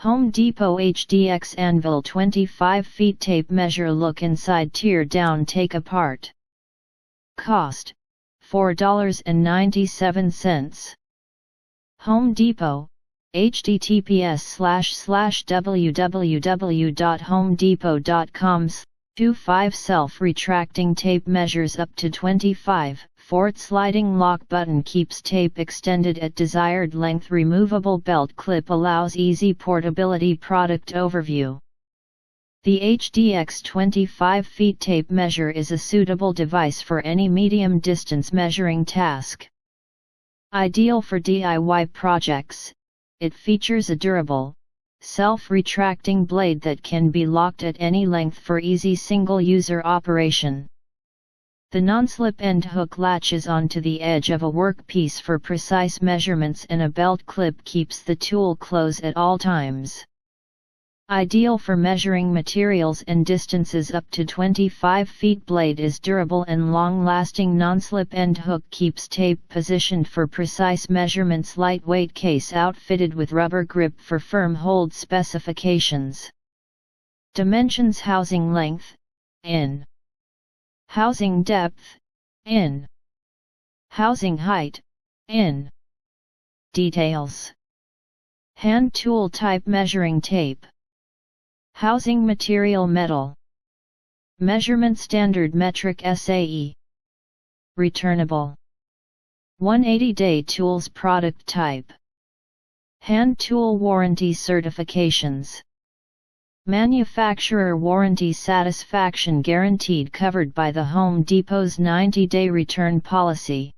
Home Depot HDX Anvil 25 feet tape measure. Look inside, tear down, take apart. Cost $4.97. Home Depot, https://www.homedepot.com. 25 self-retracting tape measures up to 25. Fort sliding lock button keeps tape extended at desired length. Removable belt clip allows easy portability. Product overview. The HDX 25 feet tape measure is a suitable device for any medium distance measuring task. Ideal for DIY projects, it features a durable, self-retracting blade that can be locked at any length for easy single-user operation. The non-slip end hook latches onto the edge of a workpiece for precise measurements, and a belt clip keeps the tool close at all times. Ideal for measuring materials and distances up to 25 feet. Blade is durable and long-lasting. Non-slip end hook keeps tape positioned for precise measurements. Lightweight case outfitted with rubber grip for firm hold. Specifications. Dimensions: housing length, in. Housing depth, in. Housing height, in. Details. Hand tool type: measuring tape. Housing material: metal. Measurement: standard metric SAE. Returnable. 180-day tools. Product type: hand tool. Warranty certifications: manufacturer warranty, satisfaction guaranteed, covered by the Home Depot's 90-day return policy.